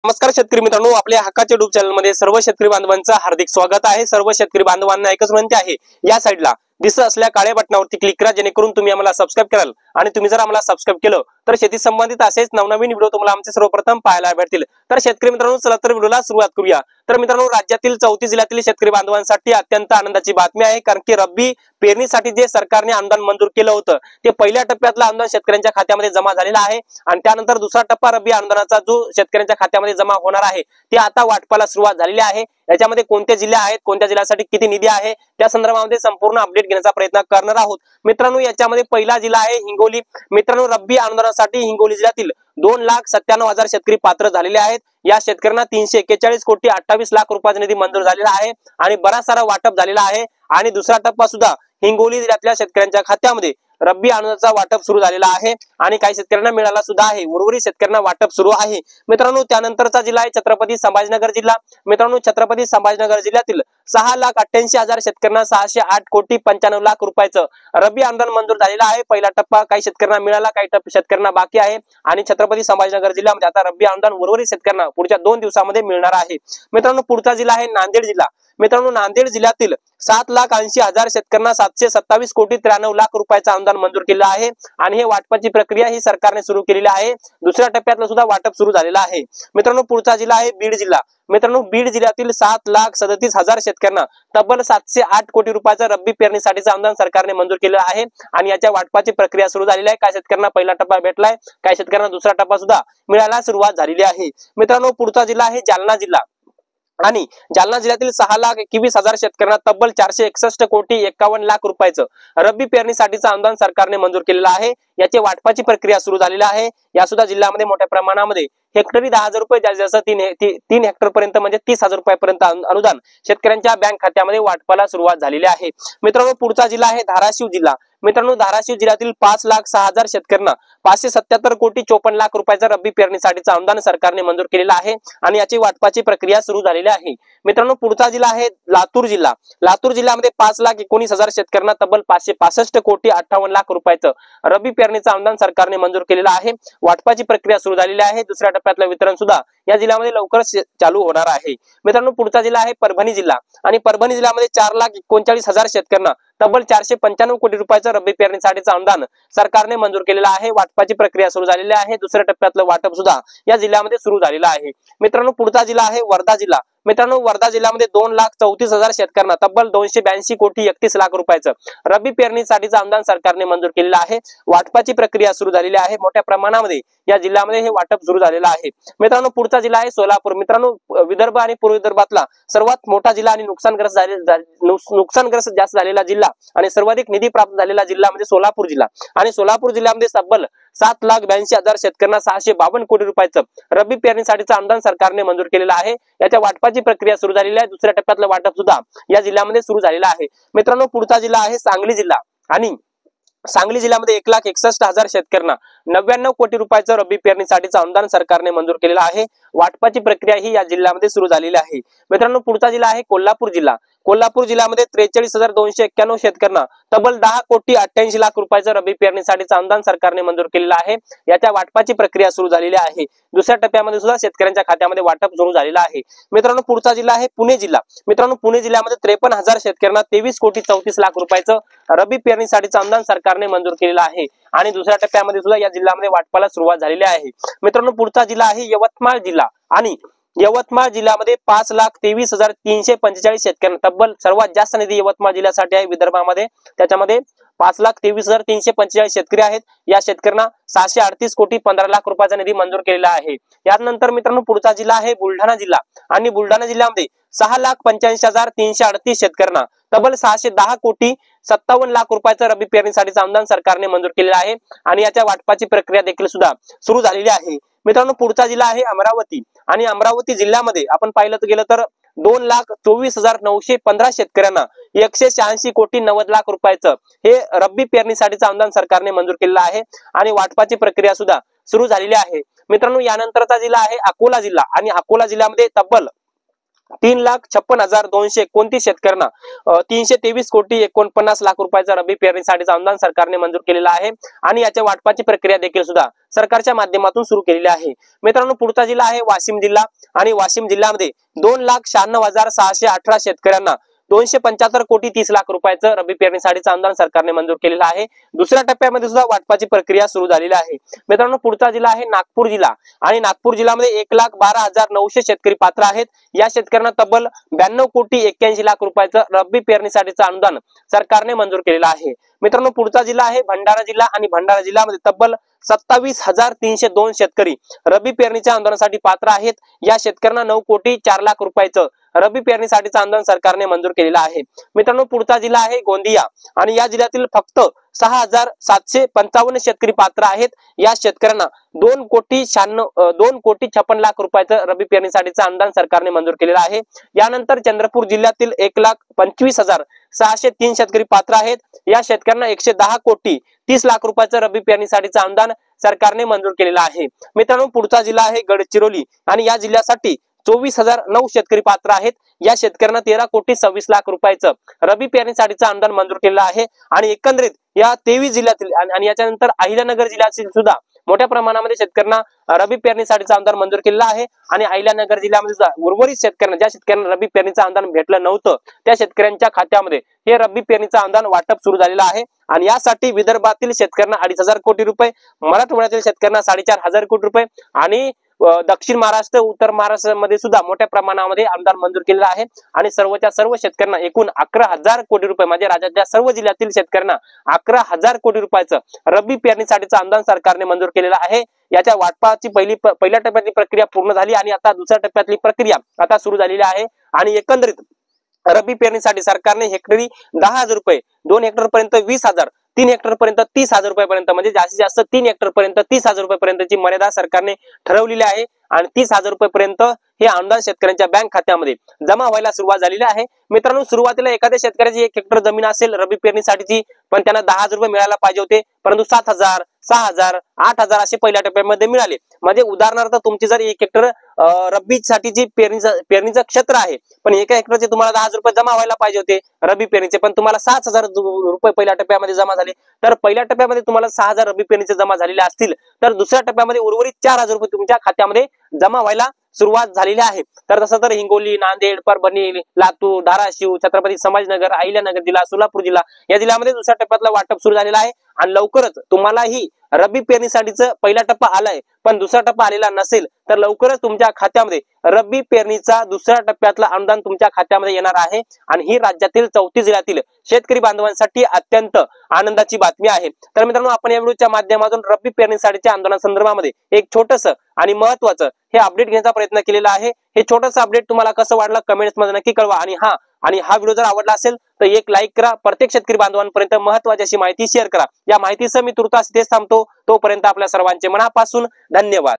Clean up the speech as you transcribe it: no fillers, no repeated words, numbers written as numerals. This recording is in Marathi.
नमस्कार शेतकरी मित्रांनो, आपल्या हक्काच्या युट्यूब चॅनल मध्ये सर्व शेतकरी बांधवांचं हार्दिक स्वागत आहे। सर्व शेतकरी बांधवांना एकच विनंती आहे, या साइडला दिसत असलेल्या काळ्या बटनावरती क्लिक करा, जेणेकरून तुम्ही आम्हाला सबस्क्राइब कराल। आणि तुम्ही जर आम्हाला सबस्क्राइब केलं तर शेती संबंधित असेच नवनवीन व्हिडिओ तुम्हाला आमचे सर्वप्रथम पाहायला भेटतील। तर शेतकरी मित्रांनो, चला तर व्हिडिओला सुरुवात करूया। तर मित्रांनो, राज्यातील 34 जिल्ह्यातील शेतकरी बांधवांसाठी अत्यंत आनंदाची बातमी आहे, कारण की रब्बी पेरणीसाठी जे सरकारने अनुदान मंजूर केलं होतं ते पहिल्या टप्प्यातलं अनुदान शेतकऱ्यांच्या खात्यामध्ये जमा झालेलं आहे। आणि त्यानंतर दुसरा टप्पा रब्बी अनुदानाचा जो शेतकऱ्यांच्या खात्यामध्ये जमा होणार आहे ते आता वाटपाला सुरुवात झालेली आहे। याच्यामध्ये कोणते जिल्हे आहेत, कोणत्या जिल्ह्यासाठी किती निधी आहे, त्या संदर्भामध्ये संपूर्ण अपडेट घेण्याचा प्रयत्न करणार आहोत। मित्रांनो, याच्यामध्ये पहिला जिल्हा आहे हिंगोली। मित्रांनो, रब्बी अनुदानासाठी हिंगोली जिल्ह्यातील 2,97,000 शेतकरी पात्र झालेले आहेत। या शेतकऱ्यांना 341 कोटी 28 लाख रुपयाचा निधी मंजूर झालेला आहे आणि बराच सारा वाटप झालेला आहे। आणि दुसरा टप्पा सुद्धा हिंगोली जिल्ह्यातल्या शेतकऱ्यांच्या खात्यामध्ये रब्बी अनुदानाचा वाटप सुरू झालेला आहे आणि काही शेतकऱ्यांना मिळाला सुद्धा आहे, उर्वरित शेतकऱ्यांना वाटप सुरू आहे। मित्रांनो, त्यानंतरचा जिल्हा आहे छत्रपती संभाजीनगर जिल्हा। मित्रांनो, छत्रपती संभाजीनगर जिल्ह्यातील 6,88,000 शेतकऱ्यांना 608 कोटी 95 लाख रुपयाचं रब्बी अनुदान मंजूर झालेला आहे। पहिला टप्पा काही शेतकऱ्यांना मिळाला, काही शेतकऱ्यांना बाकी आहे। आणि छत्रपती संभाजीनगर जिल्ह्यामध्ये आता रब्बी अनुदान उर्वरित शेतकऱ्यांना पुढच्या 2 दिवसांमध्ये मिळणार आहे। मित्रांनो, पुढचा जिल्हा आहे नांदेड जिल्हा। मित्रांनो, नांदेड जिल्ह्यातील 7,80,000 शेतकऱ्यांना 727 कोटी 93 लाख रुपयाचं अनुदान मंजूर केलं आहे आणि हे वाटपाची प्रक्रिया ही सरकारने सुरू केलेली आहे। दुसऱ्या टप्प्यातलं सुद्धा वाटप सुरू झालेलं आहे। मित्रांनो, पुढचा जिल्हा आहे बीड जिल्हा। मित्रांनो, बीड जिल्ह्यातील 7,37,000 शेतकऱ्यांना तब्बल 708 कोटी रुपयाचं रब्बी पेरणीसाठीचं अनुदान सरकारने मंजूर केलं आहे आणि याच्या वाटपाची प्रक्रिया सुरू झालेली आहे। काही शेतकऱ्यांना पहिला टप्पा भेटलाय, काही शेतकऱ्यांना दुसरा टप्पा सुद्धा मिळायला सुरुवात झालेली आहे। मित्रांनो, पुढचा जिल्हा आहे जालना जिल्हा आणि जालना जिल्ह्यातील 6,21,000 शेतकऱ्यांना तब्बल 461 कोटी 51 लाख रुपयाचं रब्बी पेरणीसाठीचं अनुदान सरकारने मंजूर केलेलं आहे। याची वाटपाची प्रक्रिया सुरू झालेली आहे। या सुद्धा जिल्ह्यामध्ये मोठ्या प्रमाणामध्ये हेक्टरी 10,000 रुपये, जास्त 3 हेक्टर पर्यंत म्हणजे 30,000 रुपयापर्यंत अनुदान शेतकऱ्यांच्या बँक खात्यामध्ये वाटपाला सुरुवात झालेली आहे। मित्रांनो, पुढचा जिल्हा आहे धाराशिव जिल्हा। मित्रांनो, धाराशिव जिल्ह्यातील 5,06,000 शेतकऱ्यांना 577 कोटी 54 लाख रुपयाचं रब्बी पेरणीसाठीचं अनुदान सरकारने मंजूर केलेलं आहे आणि याची वाटपाची प्रक्रिया सुरू झालेली आहे। मित्रांनो, पुढचा जिल्हा आहे लातूर जिल्हा। लातूर जिल्ह्यामध्ये 5,19,000 शेतकऱ्यांना तब्बल 565 कोटी 58 लाख रुपयाचं रब्बी पेरणीचं अनुदान सरकारने मंजूर केलेलं आहे। वाटपाची प्रक्रिया सुरू झालेली आहे। दुसऱ्या टप्प्यातलं वितरण सुद्धा या जिल्ह्यामध्ये लवकरच चालू होणार आहे। मित्रांनो, पुढचा जिल्हा आहे परभणी जिल्हा आणि परभणी जिल्ह्यामध्ये 4,39,000 शेतकऱ्यांना तब्बल 495 कोटी रुपयाचं रब्बी पेरणीसाठीचं अनुदान सरकारने मंजूर केलेलं आहे। वाटपाची प्रक्रिया सुरू झालेली आहे। दुसऱ्या टप्प्यातलं वाटप सुद्धा या जिल्ह्यामध्ये सुरू झालेलं आहे। मित्रांनो, पुढचा जिल्हा आहे वर्धा जिल्हा। मित्रांनो, वर्धा जिल्ह्यामध्ये 2,34,000 शेतकऱ्यांना तब्बल 282 कोटी 31 लाख रुपयाचं रब्बी पेरणीसाठीचं अनुदान सरकारने मंजूर केलेलं आहे। वाटपाची प्रक्रिया सुरू झालेली आहे। मोठ्या प्रमाणामध्ये या जिल्ह्यामध्ये हे वाटप सुरू झालेलं आहे। मित्रांनो, पुढचा जिल्हा आहे सोलापूर। मित्रांनो, विदर्भ आणि पूर्व विदर्भातला सर्वात मोठा जिल्हा आणि नुकसानग्रस्त जास्त झालेला जिल्हा आणि सर्वाधिक निधी प्राप्त झालेला जिल्हा म्हणजे सोलापूर जिल्हा। आणि सोलापूर जिल्ह्यामध्ये तब्बल 7,82,000 शेतकऱ्यांना 652 कोटी रुपयाचं रब्बी पेरणीसाठीचं अनुदान सरकारने मंजूर केलेलं आहे। याच्या वाटपाची प्रक्रिया सुरू झालेली आहे। दुसऱ्या टप्प्यातलं वाटप सुद्धा या जिल्ह्यामध्ये सुरू झालेलं आहे। मित्रांनो, पुढचा जिल्हा आहे सांगली जिल्हा आणि सांगली जिल्ह्यामध्ये 1,61,000 शेतकऱ्यांना 99 कोटी रुपयाचं रब्बी पेरणीसाठीचं अनुदान सरकारने मंजूर केलेलं आहे। वाटपाची प्रक्रिया ही या जिल्ह्यामध्ये सुरू झालेली आहे। मित्रांनो, पुढचा जिल्हा आहे कोल्हापूर जिल्हा। कोल्हापूर जिल्ह्यामध्ये 43,291 शेतकऱ्यांना तब्बल 10 कोटी 88 लाख रुपयाचं रब्बी पेरणीसाठीचं अनुदान सरकारने मंजूर केलेलं आहे। याच्या वाटपाची प्रक्रिया सुरू झालेली आहे। दुसऱ्या टप्प्यामध्ये सुद्धा शेतकऱ्यांच्या खात्यामध्ये वाटप सुरू झालेलं आहे। मित्रांनो, पुढचा जिल्हा आहे पुणे जिल्हा। मित्रांनो, पुणे जिल्ह्यामध्ये 53,000 शेतकऱ्यांना 23 कोटी 34 लाख रुपयाचं रब्बी पेरणीसाठीचं अनुदान सरकारने मंजूर केलेलं आहे आणि दुसऱ्या टप्प्यामध्ये सुद्धा या जिल्ह्यामध्ये वाटपाला सुरुवात झालेली आहे। मित्रांनो, पुढचा जिल्हा आहे यवतमाळ जिल्हा आणि यवतमाळ जिल्ह्यामध्ये 5,23,345 शेतकऱ्यांना तब्बल सर्वात जास्त निधी यवतमाळ जिल्ह्यासाठी आहे विदर्भामध्ये। त्याच्यामध्ये 5,23,345 शेतकरी आहेत। या शेतकऱ्यांना 638 कोटी 15 लाख रुपयाचा निधी मंजूर केलेला आहे। यानंतर मित्रांनो, पुढचा जिल्हा आहे बुलढाणा जिल्हा आणि बुलढाणा जिल्ह्यामध्ये 6,85,338 शेतकऱ्यांना तब्बल 610 कोटी 57 लाख रुपयाचं रब्बी पेरणीसाठीचं अनुदान सरकारने मंजूर केलेलं आहे आणि याच्या वाटपाची प्रक्रिया देखील सुद्धा सुरू झालेली आहे। मित्रांनो, पुढचा जिल्हा आहे अमरावती आणि अमरावती जिल्ह्यामध्ये आपण पाहिलं गेलं तर 2,24,915 शेतकऱ्यांना 186 कोटी 90 लाख रुपयाचं हे रब्बी पेरणीसाठीचं अनुदान सरकारने मंजूर केलेलं आहे आणि वाटपाची प्रक्रिया सुद्धा सुरू झालेली आहे। मित्रांनो, यानंतरचा जिल्हा आहे अकोला जिल्हा आणि अकोला जिल्ह्यामध्ये तब्बल 3,56,229 शेतकऱ्यांना 323,49,00,000 रुपयाचा रब्बी पेरणीसाठीचा अनुदान सरकारने मंजूर केलेला आहे आणि याच्या वाटपाची प्रक्रिया देखील सुद्धा सरकारच्या माध्यमातून सुरू केलेली आहे। मित्रांनो, पुढचा जिल्हा आहे वाशिम जिल्हा आणि वाशिम जिल्ह्यामध्ये 2,96,618 शेतकऱ्यांना 275,30,00,000 रुपयाचं रब्बी पेरणीसाठीचं अनुदान सरकारने मंजूर केलेलं आहे। दुसऱ्या टप्प्यामध्ये सुद्धा वाटपाची प्रक्रिया सुरू झालेली आहे। मित्रांनो, पुढचा जिल्हा आहे नागपूर जिल्हा आणि नागपूर जिल्ह्यामध्ये 1,12,900 शेतकरी पात्र आहेत। या शेतकऱ्यांना तब्बल 92,81,00,000 रुपयाचं रब्बी पेरणीसाठीचं अनुदान सरकारने मंजूर केलेलं आहे। मित्रांनो, पुढचा जिल्हा आहे भंडारा जिल्हा आणि भंडारा जिल्ह्यामध्ये तब्बल 27,302 शेतकरी रब्बी पेरणीच्या अनुदानासाठी पात्र आहेत। या शेतकऱ्यांना 9,04,00,000 रुपयाचं रब्बी पेरणीसाठीचं अनुदान सरकारने मंजूर केलेलं आहे। मित्रांनो, पुढचा जिल्हा आहे गोंदिया आणि या जिल्ह्यातील फक्त 6,755 शेतकरी पात्र आहेत। या शेतकऱ्यांना 2,56,00,000 रुपयाचं रब्बी पेरणीसाठीचं अनुदान सरकारने मंजूर केलेलं आहे। यानंतर चंद्रपूर जिल्ह्यातील 1,25,603 शेतकरी पात्र आहेत। या शेतकऱ्यांना 110,30,00,000 रुपयाचं रब्बी पेरणीसाठीचं अनुदान सरकारने मंजूर केलेलं आहे। मित्रांनो, पुढचा जिल्हा आहे गडचिरोली आणि या जिल्ह्यासाठी 24,009 शेतकरी पात्र आहेत। या शेतकऱ्यांना 13,26,00,000 रुपयाचं रब्बी पेरणीसाठीचं अनुदान मंजूर केलेलं आहे आणि एकंदरीत या 23 जिल्ह्यातील आणि याच्यानंतर अहिल्यानगर जिल्ह्यातील सुद्धा मोठ्या प्रमाणामध्ये शेतकऱ्यांना रब्बी पेरणीसाठीचं अनुदान मंजूर केलेलं आहे आणि अहिल्यानगर जिल्ह्यामध्ये सुद्धा उर्वरित शेतकऱ्यांना ज्या शेतकऱ्यांना रब्बी पेरणीचं अनुदान भेटलं नव्हतं त्या शेतकऱ्यांच्या खात्यामध्ये हे रब्बी पेरणीचं अनुदान वाटप सुरू झालेलं आहे आणि यासाठी विदर्भातील शेतकऱ्यांना 2,500 कोटी रुपये, मराठवाड्यातील शेतकऱ्यांना 4,500 कोटी रुपये आणि दक्षिण महाराष्ट्र, उत्तर महाराष्ट्रामध्ये सुद्धा मोठ्या प्रमाणामध्ये अनुदान मंजूर केलेलं आहे आणि सर्वच्या सर्व शेतकऱ्यांना एकूण 11,000 कोटी रुपये म्हणजे राज्याच्या सर्व जिल्ह्यातील शेतकऱ्यांना 11,000 कोटी रुपयाचं रब्बी पेरणीसाठीचं अनुदान सरकारने मंजूर केलेलं आहे। याच्या वाटपाची पहिल्या टप्प्यातली प्रक्रिया पूर्ण झाली आणि आता दुसऱ्या टप्प्यातली प्रक्रिया आता सुरू झालेली आहे आणि एकंदरीत रब्बी पेरणीसाठी सरकारने हेक्टरी 10,000 रुपये, 2 हेक्टर पर्यंत 20,000, 3 हेक्टर पर्यंत 30,000 रुपयापर्यंत म्हणजे जास्तीत जास्त 3 हेक्टर पर्यंत 30,000 रुपयापर्यंतची मर्यादा सरकारने ठरवलेली आहे आणि 30,000 रुपयापर्यंत हे अनुदान शेतकऱ्यांच्या बँक खात्यामध्ये जमा व्हायला सुरुवात झालेली आहे। मित्रांनो, सुरुवातीला एखाद्या शेतकऱ्याची 1 हेक्टर जमीन असेल रब्बी पेरणीसाठीची पण त्यांना 10,000 रुपये मिळायला पाहिजे होते, परंतु 7,000, 6,000, 8,000 असे पहिल्या टप्प्यामध्ये मिळाले। म्हणजे उदाहरणार्थ तुमची जर 1 हेक्टर रब्बी साठीची पेरणीचं क्षेत्र आहे पण 1 हेक्टरचे तुम्हाला 10,000 रुपये जमा व्हायला पाहिजे होते रब्बी पेरणीचे, पण तुम्हाला 7,000 रुपये पहिल्या टप्प्यामध्ये जमा झाले, तर पहिल्या टप्प्यामध्ये तुम्हाला 6,000 रब्बी पेरणीचे जमा झालेले असतील तर दुसऱ्या टप्प्यामध्ये उर्वरित 4,000 रुपये तुमच्या खात्यामध्ये जमा व्हायला सुरुवात झालेली आहे। तर तसं तर हिंगोली, नांदेड, परभणी, लातूर, धाराशिव, छत्रपती संभाजीनगर, अहिल्यानगर जिल्हा, सोलापूर जिल्हा या जिल्ह्यामध्ये दुसऱ्या टप्प्यातलं वाटप सुरू झालेलं आहे आणि लवकरच तुम्हालाही रब्बी पेरणीसाठीचं पहिला टप्पा आलाय पण दुसरा टप्पा आलेला नसेल तर लवकरच तुमच्या खात्यामध्ये रब्बी पेरणीचा दुसऱ्या टप्प्यातलं अनुदान तुमच्या खात्यामध्ये येणार आहे आणि ही राज्यातील 34 जिल्ह्यातील शेतकरी बांधवांसाठी अत्यंत आनंदाची बातमी आहे। तर मित्रांनो, आपण या व्हिडिओच्या माध्यमातून रब्बी पेरणीसाठीच्या आंदोलनासंदर्भामध्ये एक छोटंसं आणि महत्त्वाचं हे अपडेट घेण्याचा प्रयत्न केलेला आहे। हे छोटंसं अपडेट तुम्हाला कसं वाटलं कमेंट्स मध्ये नक्की कळवा आणि हा व्हिडिओ जर आवडला असेल तर एक लाईक करा, प्रत्येक शेतकरी बांधवांपर्यंत महत्त्वाची अशी माहिती शेअर करा। या माहितीसह मी तुर्तास इथेच थांबतो, तोपर्यंत आपल्या सर्वांचे मनापासून धन्यवाद।